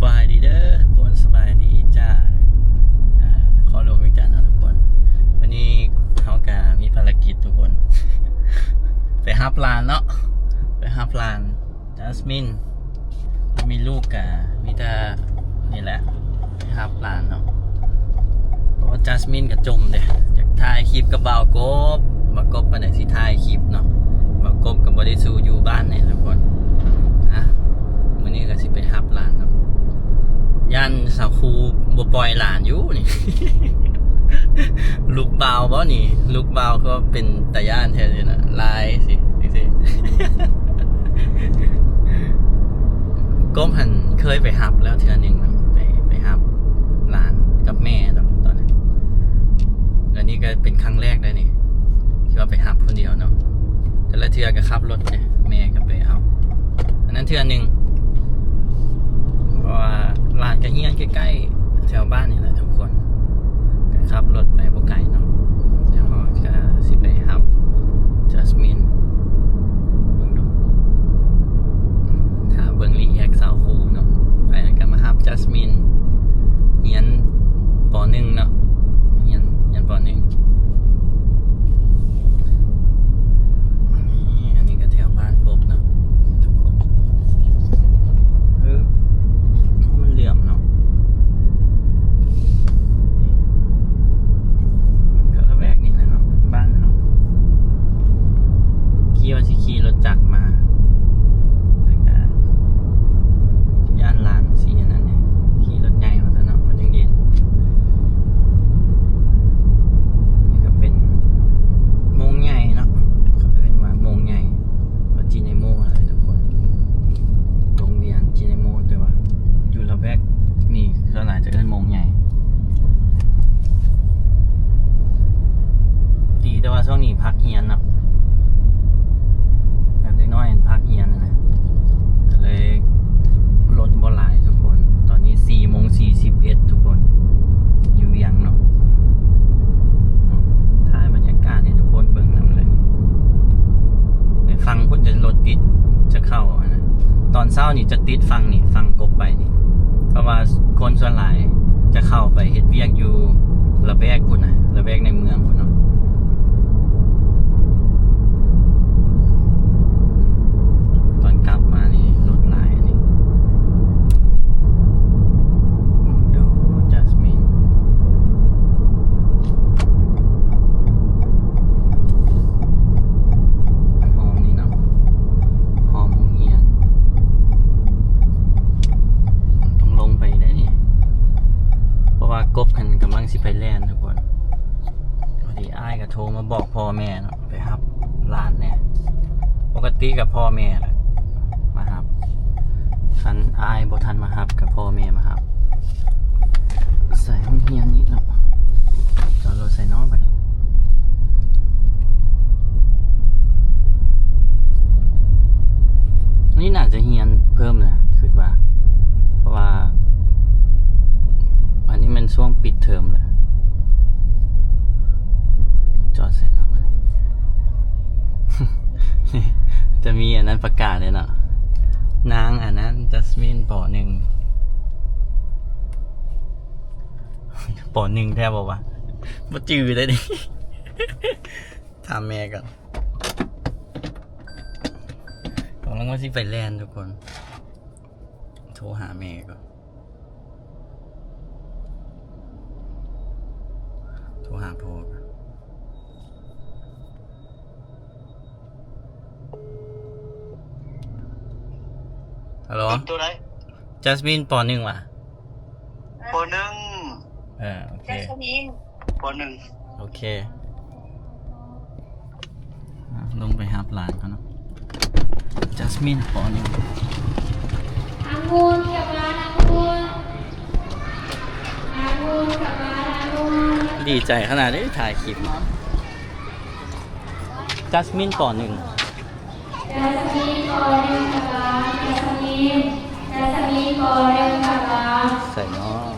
บายดีเด้อทุกคนสบายดีจ้าขอลงวิจารณ์นะทุกคนวันนี้เขากามีภารกิจทุกคน ไปฮับลานเนาะไปฮับลานจัสมินมีลูกกะมีแต่นี่แหละไปฮับลานเนาะเพราะว่าจัสมินกับจมเด้อยากถ่ายคลิปกับบ่าวกบบ่าวกบไปไหนสิถ่ายคลิปเนาะบ่าวกบกับบริสูอยู่บ้านเนี่ยทุกคนมื้อนี้ก็สิไปฮับลานเนาะย่านสาวคูบ่ปล่อยหลานอยู่นี่ ลูกเบาบ่นี่ลูกเบาก็เป็นตาย่านแท้เลยนะลายสิก้มหันเคยไปฮับแล้วเทื่อนึงนะไปฮับหลานกับแม่ตอนนั้นแล้วนี่ก็เป็นครั้งแรกเลยนี่ที่ว่าไปฮับคนเดียวเนาะแต่ละเทื่อก็ขับรถเนี่ยแม่ก็ไปเอาอันนั้นเทื่อนึงเพราะว่าลานก็เฮียนใกล้ๆแถวบ้านนี่แหละทุกคนก็ขับรถไปบ่ไกลเนาะเดี๋ยวก็สิไปฮับจัสมินเบิ่งดูถ้าเบิ่งรีแอคสาวคูเนาะไปแล้วก็มาฮับจัสมินเฮียนป.1 เนาะเฮียนป.1อันนี้ก็แถวบ้านกบเนาะทุกคนมันเหลื่อมเนาะมันก็ระแวกนี่แหละเนาะบ้านเนาะขี่รถจักรมาแต่ก็ย่านลานสีนั่นเนี่ยขี่รถใหญ่มาซะเนาะมันยังดีนี่ก็เป็นโมงใหญ่เนาะเขาเรียกว่าโมงใหญ่ว่าจีเนโมอะไรทุกคนโรงเรียนจีเนโมแต่ว่าอยู่ระแวกนี่ส่วนใหญ่จะเอิ้นโมงใหญ่ดีแต่ว่าช่วงนี้พักเฮียนเนาะแบบเล็กน้อยพักเฮียนนะเลยรถบ่หลายทุกคนตอนนี้4:41ทุกคนอยู่เวียงเนาะถ่ายบรรยากาศให้ทุกคนเบิ่งนำเลยในฟังคนจะรถติดจะเข้านะตอนเช้านี่จะติดฟังนี่ฟังกบไปนี่เพราะว่าคนส่วนหลายจะเข้าไปเฮ็ดเวียกอยู่ระแวกพุ่นน่ะระแวกในเมืองพุ่นเนาะตอนกลับมานี่รถหลายอันนี้ดูจัสมินหอมนี่เนาะหอมเฮียนต้องลงไปได้นี่เพราะว่ากบกันกำลังสิไปแล่นทุกคนพอดีอ้ายก็โทรมาบอกพ่อแม่เนาะไปรับหลานเนี่ยปกติกับพ่อแม่แหละมารับคันอ้ายบ่ทันมารับกับพ่อแม่มารับใส่ห้องเฮียนนิดเนาะจอดรถใส่น้องไปนี่น่าจะเฮียนเพิ่มนะคือว่าเพราะว่าอันนี้มันช่วงปิดเทอมแหละจอดใส่น้องไป จะมีอันนั้นประกาศเลยเนาะนางอันนั้นจัสมินป.1 ป.1 แทบบอกว่าบ่จืดเลยดิ ถามแม่ก่อนกำลังว่าสิไปแลนด์ทุกคนโทรหาแม่ก่อนโทรหาพ่อก่อนฮัลโหลตัวไหนจัสมินป.1 ว่ะป.1โอเคป.1โอเคลงไปฮับหลานเขาเนาะจัสมินป.1องุ่นกับร้านองุ่นกับร้านองุ่นดีใจขนาดได้ถ่ายคลิปจัสมินป.1จัสมินป.1กับร้านจัสมินป.1กับร้านใส่เนาะ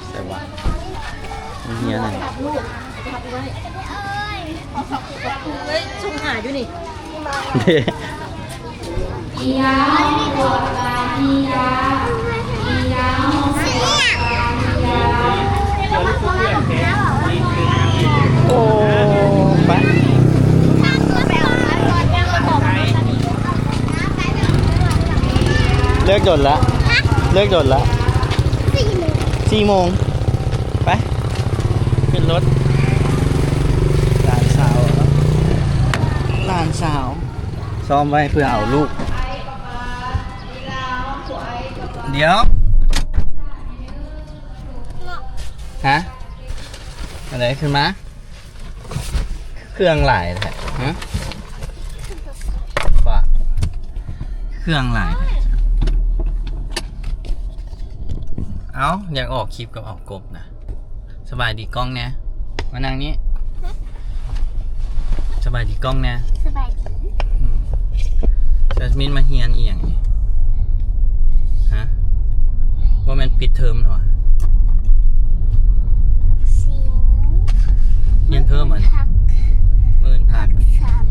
ใส่ว่าเฮียนั่นเฮ้ยชงหายด้วยนี่ อียาวปวดกายอียาอียาวปวดกายอียา โอ้ไปเลิกจดละเลิกจดละ4 โมงไปขึ้นรถหลานสาวหลานสาวซ้อมไว้เพื่อเอาลูกเดี๋ยวฮะอะไรขึ้นมาเครื่องหลายแท้ฮะว่าเครื่องหลายเอ้าอยากออกคลิปกับออกกบนะสบายดีกล้องเนี่ยมานั่งนี้สบายดีกล้องเนี่ย สบายดี จัสมินมาเฮียนเอียงนี่ฮะว่ามันปิดเทอมเหรอ สิง เฮียนเพิ่มอ่ะนี่ พัก มื่นพัก สาม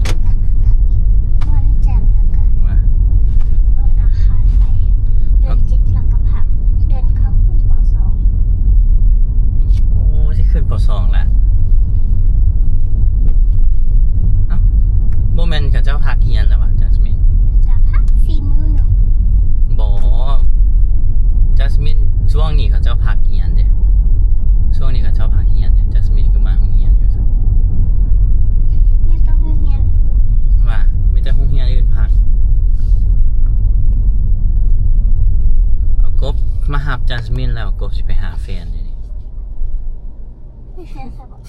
วันจันทร์แล้วก็ มา วันอังคารไปเดือน7แล้วก็พักเดือนเข้าขึ้นป โอ้ที่ขึ้นป .2 แล้วเอ้าโมเมนต์กับเจ้าพักเฮียนแล้ววะจัสมิน .2 จะพัก4 มื้อหนึ่ง บอกจัสมินช่วงนี้เขาเจ้าพักเฮียนเด้ช่วงนี้เขาเจ้าพักเฮียนเด้จัสมินก็มาโรงเรียนอยู่จ้ะ ไม่ต้องเรียน ว่าไม่แต่โรงเรียนอื่นพักเอากบมาหับจัสมินแล้วกบสิไปหาแฟนเดี๋ยวนี้ ไม่ใช่สบาย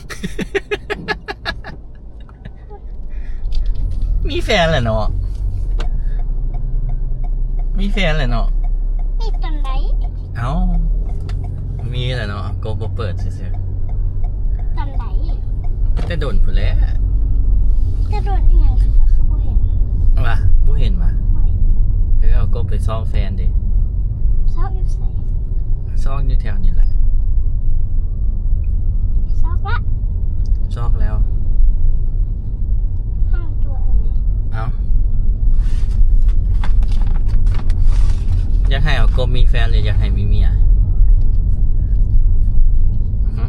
มีแฟนแหละเนาะมีแฟนแหละเนาะ มีตอนไหน เอ้ามีแหละเนาะกบบ่เปิดซื่อ ตอนไหน ๆแต่โดนพุ่นแหล้ว จะโดนอีกอย่างคือบ่เห็น ว่าบ่เห็นว่ะ บ่เห็น เอากบไปซ่องแฟนดิ ซอกอยู่ใส่ ซ่องอยู่แถวนี้แหละ ซอกละ ซอกแล้ว ห้องตัวเอ๋ย เอ้าอยากให้เอากบมีแฟนหรืออยากให้มีเมียหึ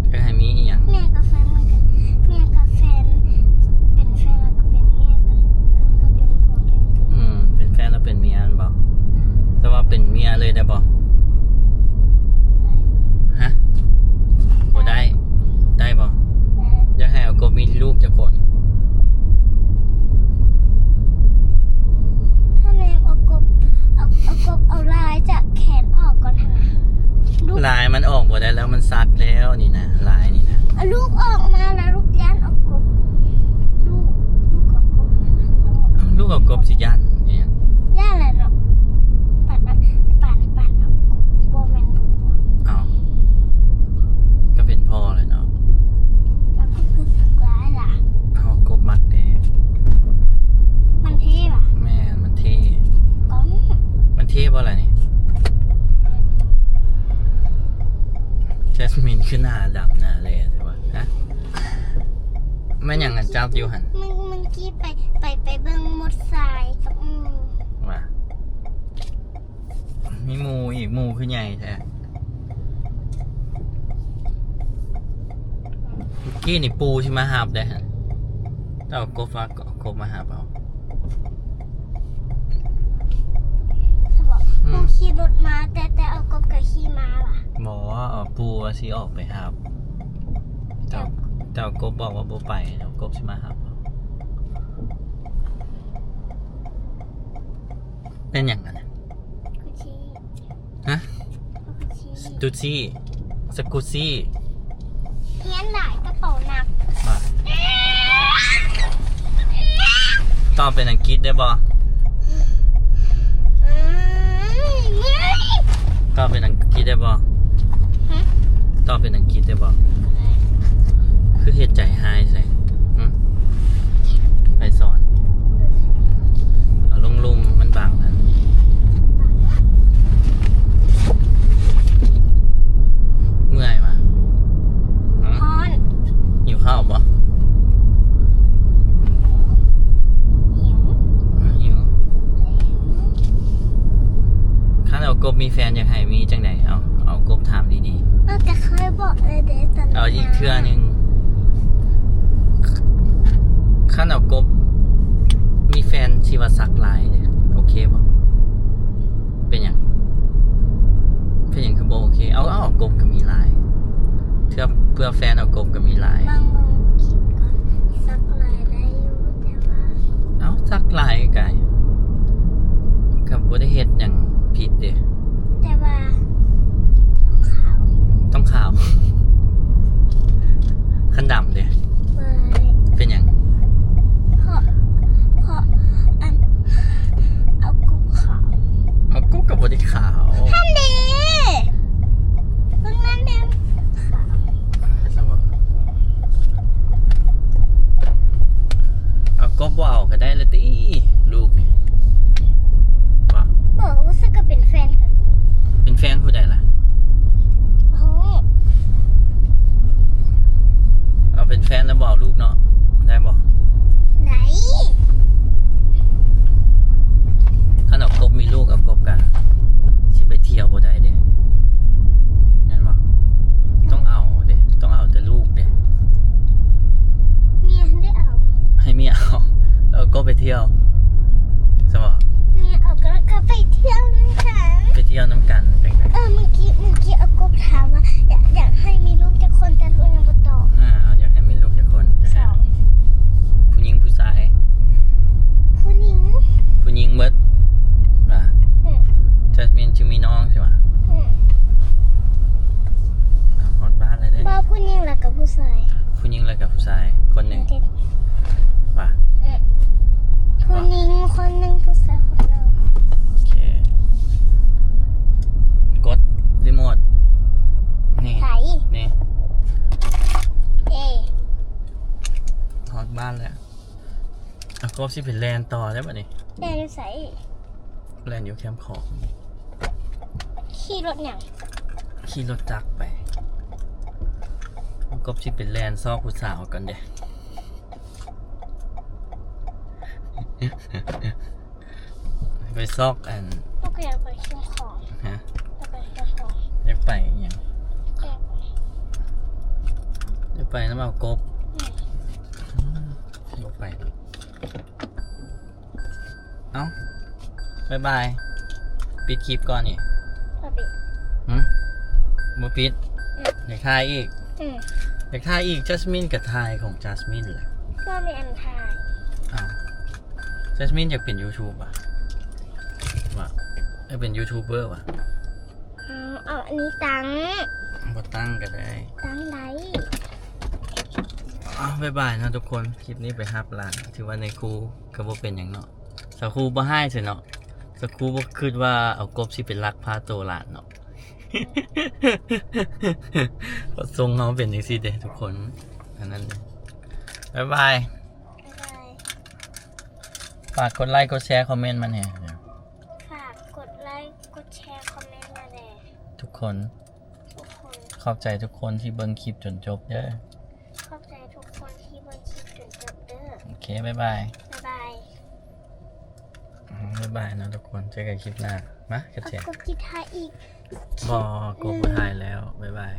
อยากให้มีอีหยัง แม่กับแฟนมันก็แม่กับแฟนเป็นแฟนแล้วก็เป็นแม่กันก็เป็นผัวแม่กัน เป็นแฟนแล้วเป็นเมียอันบ่แต่ว่าเป็นเมียเลยได้บ่ฮะบ่ได้ได้บ่อยากให้เอากบมีลูกจักคน ถ้าแม่เอากบเอาลายจากแขนออกก่อนนะลูก ลายมันออกบ่ได้แล้วมันซักแล้วนี่นะลายนี่นะ เอาลูกออกมาแล้วลูกย่านเอากบลูกเอากบ ลูกกับกบสิยันเนี่ย ย่านอะไรเนาะปั่นเอากบบ่แม่นผัว เอาก็เป็นพ่อเลยเนาะ แล้วก็คือสักร้ายล่ะ เอากบมักเด้ มันเท่ป่ะ แม่มันเท่ ก้อง มันเท่เพราะอะไรนี่แจสมินขึ้นหน้าดำหน้าเลยใช่ปะฮะมันอย่างกันจับอยู่หัน มึงกี้ไปเบิ่งมดทรายกับว่ามีหมูอีกหมูขึ้นใหญ่แท้เมื่อกี้นี่ปูใช่ไหมหาบได้ฮะแต่เอากบฟ้ากบมาหาบเอา เขาบอกมึงขี่รถมาแต่เอากบกับขี่มาว่ะ บอกว่าปูว่าสิออกไปหาบแต่กบบอกว่าบ่ไปเดี๋ยวกบสิมาหาบเอาเป็นอย่างนั้นน่ะ กูชี้ ฮะ กูชี้ สตูซี่สกูซี่ เฮียนหลายกระเป๋าหนัก มาตอบเป็นอังกฤษได้บ่ ตอบเป็นอังกฤษได้บ่ตอบเป็นอังกฤษได้บ่คือเฮ็ดใจหายใส่หึไปสอนเอาลุมๆมันบังนั่นเมื่อยมาหึ พอน หิวข้าวบ่ หิว บมีแฟนอยากให้มีจังไหนเอากบถามดี เราจะเคยบอกเลยเด็กตอน ๆเอาอีกเทื่อนึงขั้นเอากบมีแฟนชีวาสักลายเนี่ยโอเคป่ะเป็นอย่างคือโบโอเคเอากบก็มีลายเพื่อแฟนเอากบก็มีลาย บางคิดก่อนสักลายได้อยู่แต่ว่า เอาสักลายไก่กับบ่ได้เฮ็ดอย่างผิดเด้ แต่ว่าต้องขาว ต้องขาวขั้นดำเด้ เว้ย เป็นอย่าง เพราะอันเอากุ๊กขาว เอากบกับบ่ได้ขาว ท่านดีเพิ่งนั่นเองขาว เอากบบ่เอาก็ได้ละติลูกนี่ว่า บอกว่าสึกก็เป็นแฟนกัน เป็นแฟนผู้ใดล่ะ โอ้โห เอาเป็นแฟนแล้วบ่เอาลูกเนาะได้บ่ ไหน ถ้าเอากบมีลูกเอากบกันสิไปเที่ยวบ่ได้เด้เห็นบ่ต้องเอาเด้ต้องเอาแต่ลูกเด้ เมียได้เอา ให้เมียเอาแล้วก็ไปเที่ยวใช่บ่ เมียเอาก็ไปเที่ยวนั่นค่ะ ไปเที่ยวน้ำกันจังได๋ เมื่อกี้เอากุ๊กถามว่าอยากให้มีลูกจะคนแต่ลูกยังบ่ตอบ เอาอยากให้มีลูกจักคนอยาก ส ให้ อง ผู้หญิงผู้ชาย ผู้หญิง ผู้หญิงเบิดว่า อืม จัสมินจึงมีน้องใช่ป่ะ อืม ฮอดบ้านเลยเด้ บ่ผู้หญิงแล้วกับผู้ชาย ผู้หญิงแล้วกับผู้ชายคนหนึงว่า ผู้หญิงคนหนึ่งผู้ชายคนหนึ่ง โอเคกดรีโมทนี่ ไถ นี่ เอ ฮอดบ้านแล้วเอากบสิเป็นแลนต่อได้ป่ะนี่ แดนใส่ แลนอยู่แคมป์ของ ขี่รถหยัง ขี่รถจักรไปเอากบสิเป็นแลนซอกผู้สาวกันเด้ ไปซอกอัน ลูกก็อยากไปเชียงของ ฮะ อยากไปเชียงของ อยากไปอหย่าง อยากไป อยากไปน้ำเอากบ อยากไปเนอะเอ้าบายบายปิดคลิปก่อนนี่ พอดี บ่ปิดอยากถ่ายอีก อืม อยากถ่ายอีกจัสมินกับถ่ายของจัสมินแหละ ก็มีอันทาย อ้าวจัสมินอยากเป็น YouTube อ่ะว่าอยากเป็นยูทูบเบอร์ว่ะ เอาอันนี้ตังค์ บ่ตั้งก็ได้ ตังค์ไร บายบายนะทุกคน คลิปนี้ไปฮับร้าน ถือว่าในครูก็บ่เป็นอย่างเนาะสักครูบ่ให้สิเนาะสักครูบ่คิดว่าเอากบสิเป็นลักพาโตหลานเนาะ ก็ทรงเฮาเป็นจังซี่เด้ทุกคนอันนั้นเด้บายบาย บ๊ายบาย ฝากกดไลค์กดแชร์คอมเมนต์มาแหน่ ฝากกดไลค์กดแชร์คอมเมนต์มาแน่ ทุกคน ทุกคน ขอบใจทุกคนที่เบิ่งคลิปจนจบเด้อ ขอบใจทุกคนที่เบิ่งคลิปจนจบเด้อ โอเคบายบาย บ๊ายบาย บ๊ายบายนะทุกคนเจอกันคลิปหน้ามากระ เอา เจ กดที่ท้ายอีก บอกกบมาถ่ายแล้วบ๊ายบาย